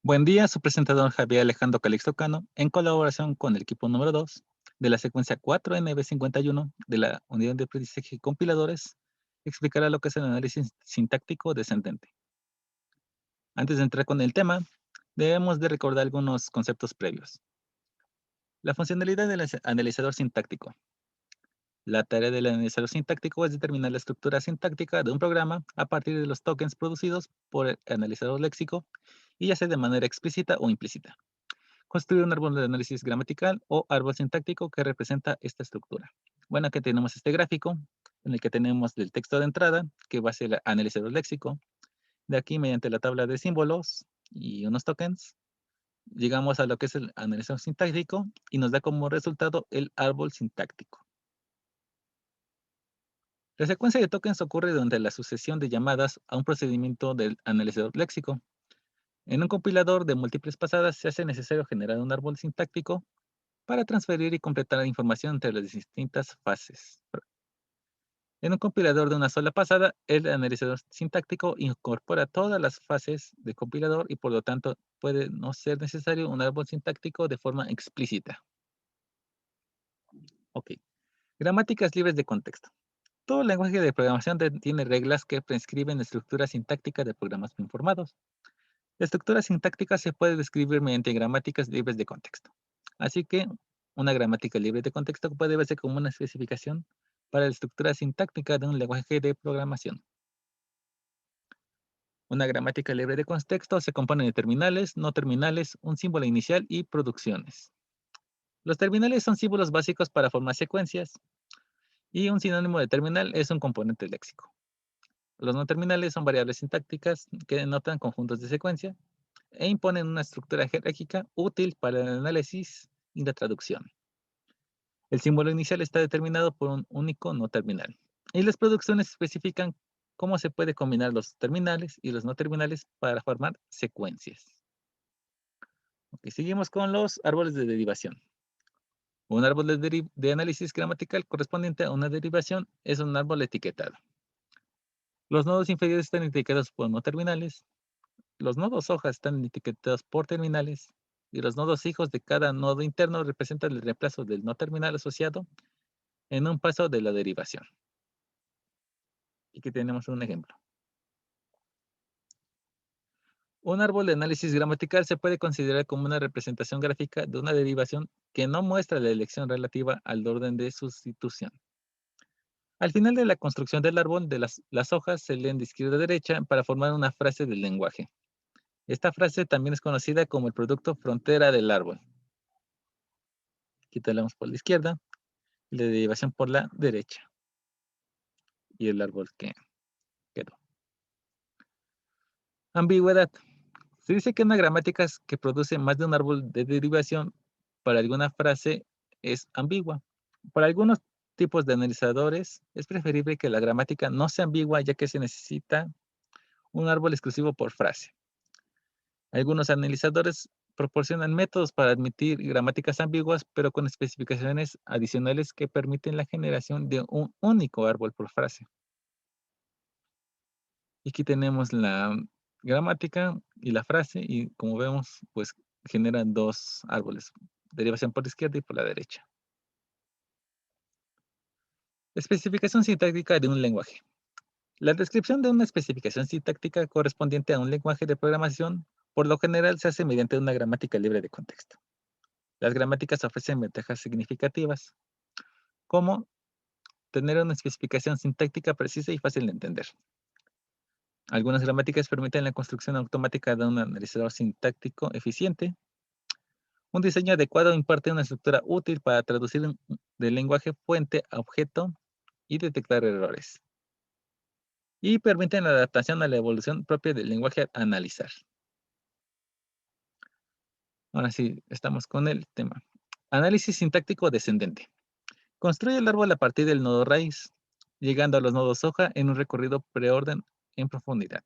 Buen día, su presentador Javier Alejandro Calixto Cano, en colaboración con el equipo número 2 de la secuencia 4NB51 de la Unidad de Aprendizaje y Compiladores, explicará lo que es el análisis sintáctico descendente. Antes de entrar con el tema, debemos de recordar algunos conceptos previos. La funcionalidad del analizador sintáctico. La tarea del analizador sintáctico es determinar la estructura sintáctica de un programa a partir de los tokens producidos por el analizador léxico, y ya sea de manera explícita o implícita. Construir un árbol de análisis gramatical o árbol sintáctico que representa esta estructura. Bueno, aquí tenemos este gráfico en el que tenemos el texto de entrada, que va a ser el analizador léxico. De aquí, mediante la tabla de símbolos y unos tokens, llegamos a lo que es el analizador sintáctico y nos da como resultado el árbol sintáctico. La secuencia de tokens ocurre durante la sucesión de llamadas a un procedimiento del analizador léxico. En un compilador de múltiples pasadas se hace necesario generar un árbol sintáctico para transferir y completar la información entre las distintas fases. En un compilador de una sola pasada, el analizador sintáctico incorpora todas las fases del compilador y por lo tanto puede no ser necesario un árbol sintáctico de forma explícita. Ok. Gramáticas libres de contexto. Todo lenguaje de programación tiene reglas que prescriben la estructura sintáctica de programas bien formados. La estructura sintáctica se puede describir mediante gramáticas libres de contexto. Así que una gramática libre de contexto puede verse como una especificación para la estructura sintáctica de un lenguaje de programación. Una gramática libre de contexto se compone de terminales, no terminales, un símbolo inicial y producciones. Los terminales son símbolos básicos para formar secuencias y un sinónimo de terminal es un componente léxico. Los no terminales son variables sintácticas que denotan conjuntos de secuencia e imponen una estructura jerárquica útil para el análisis y la traducción. El símbolo inicial está determinado por un único no terminal. Y las producciones especifican cómo se puede combinar los terminales y los no terminales para formar secuencias. Ok, seguimos con los árboles de derivación. Un árbol de análisis gramatical correspondiente a una derivación es un árbol etiquetado. Los nodos inferiores están etiquetados por no terminales, los nodos hojas están etiquetados por terminales, y los nodos hijos de cada nodo interno representan el reemplazo del no terminal asociado en un paso de la derivación. Aquí tenemos un ejemplo. Un árbol de análisis gramatical se puede considerar como una representación gráfica de una derivación que no muestra la elección relativa al orden de sustitución. Al final de la construcción del árbol, las hojas se leen de izquierda a derecha para formar una frase del lenguaje. Esta frase también es conocida como el producto frontera del árbol. Aquí tenemos por la izquierda y la derivación por la derecha. Y el árbol que quedó. Ambigüedad. Se dice que una gramática que produce más de un árbol de derivación para alguna frase es ambigua. Para algunos tipos de analizadores es preferible que la gramática no sea ambigua, ya que se necesita un árbol exclusivo por frase. Algunos analizadores proporcionan métodos para admitir gramáticas ambiguas, pero con especificaciones adicionales que permiten la generación de un único árbol por frase. Y aquí tenemos la gramática y la frase, y como vemos, pues generan dos árboles, derivación por la izquierda y por la derecha. Especificación sintáctica de un lenguaje. La descripción de una especificación sintáctica correspondiente a un lenguaje de programación, por lo general se hace mediante una gramática libre de contexto. Las gramáticas ofrecen ventajas significativas, como tener una especificación sintáctica precisa y fácil de entender. Algunas gramáticas permiten la construcción automática de un analizador sintáctico eficiente. Un diseño adecuado imparte una estructura útil para traducir del lenguaje fuente a objeto y detectar errores. Y permiten la adaptación a la evolución propia del lenguaje a analizar. Ahora sí, estamos con el tema. Análisis sintáctico descendente. Construye el árbol a partir del nodo raíz, llegando a los nodos hoja en un recorrido preorden en profundidad.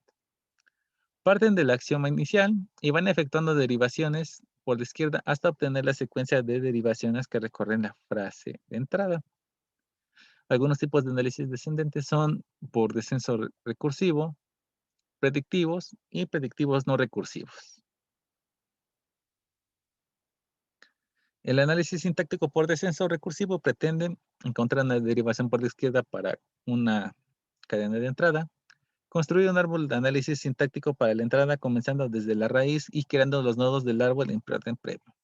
Parten del axioma inicial y van efectuando derivaciones por la izquierda hasta obtener la secuencia de derivaciones que recorren la frase de entrada. Algunos tipos de análisis descendentes son por descenso recursivo, predictivos y predictivos no recursivos. El análisis sintáctico por descenso recursivo pretende encontrar una derivación por la izquierda para una cadena de entrada, construir un árbol de análisis sintáctico para la entrada comenzando desde la raíz y creando los nodos del árbol en orden previo.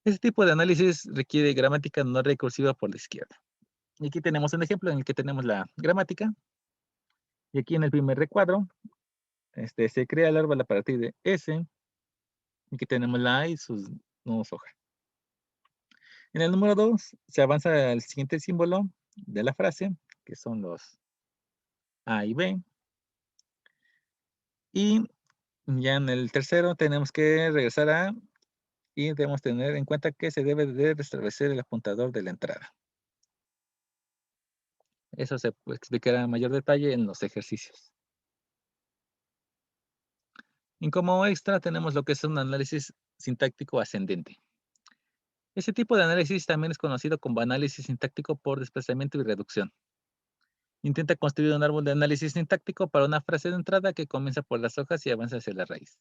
Este tipo de análisis requiere gramática no recursiva por la izquierda. Y aquí tenemos un ejemplo en el que tenemos la gramática. Y aquí en el primer recuadro se crea el árbol a partir de S. Y aquí tenemos la A y sus nodos hoja. En el número 2 se avanza al siguiente símbolo de la frase, que son los A y B. Y ya en el tercero tenemos que regresar a y debemos tener en cuenta que se debe de restablecer el apuntador de la entrada. Eso se explicará en mayor detalle en los ejercicios. Y como extra tenemos lo que es un análisis sintáctico ascendente. Ese tipo de análisis también es conocido como análisis sintáctico por desplazamiento y reducción. Intenta construir un árbol de análisis sintáctico para una frase de entrada que comienza por las hojas y avanza hacia la raíz.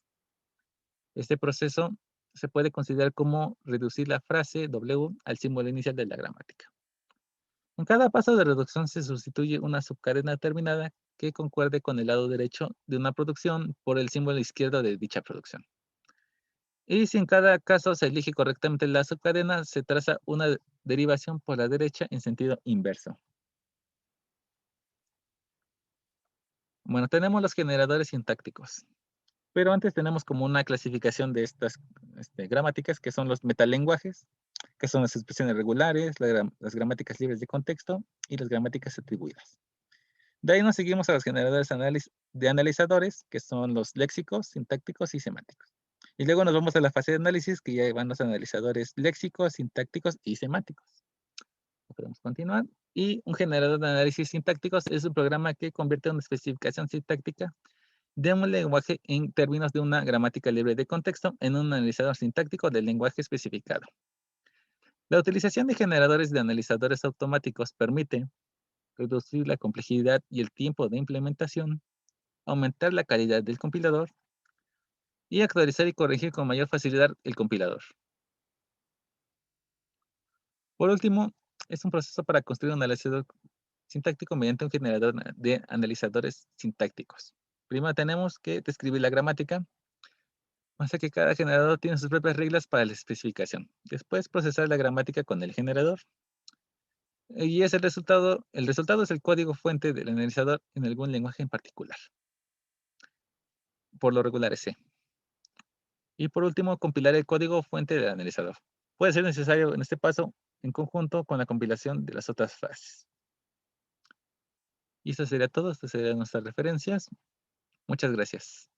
Este proceso se puede considerar como reducir la frase W al símbolo inicial de la gramática. En cada paso de reducción se sustituye una subcadena terminada que concuerde con el lado derecho de una producción por el símbolo izquierdo de dicha producción. Y si en cada caso se elige correctamente la subcadena, se traza una derivación por la derecha en sentido inverso. Bueno, tenemos los generadores sintácticos, pero antes tenemos como una clasificación de estas gramáticas, que son los metalenguajes, que son las expresiones regulares, las gramáticas libres de contexto y las gramáticas atribuidas. De ahí nos seguimos a los generadores de analizadores, que son los léxicos, sintácticos y semánticos. Y luego nos vamos a la fase de análisis, que ya van los analizadores léxicos, sintácticos y semánticos. Podemos continuar. Y un generador de análisis sintácticos es un programa que convierte una especificación sintáctica de un lenguaje en términos de una gramática libre de contexto en un analizador sintáctico del lenguaje especificado. La utilización de generadores de analizadores automáticos permite reducir la complejidad y el tiempo de implementación, aumentar la calidad del compilador y actualizar y corregir con mayor facilidad el compilador. Por último, es un proceso para construir un analizador sintáctico mediante un generador de analizadores sintácticos. Primero tenemos que describir la gramática, o sea que cada generador tiene sus propias reglas para la especificación. Después procesar la gramática con el generador. Y es el resultado es el código fuente del analizador en algún lenguaje en particular. Por lo regular es C. Y por último, compilar el código fuente del analizador. Puede ser necesario en este paso en conjunto con la compilación de las otras fases. Y eso sería todo. Estas serían nuestras referencias. Muchas gracias.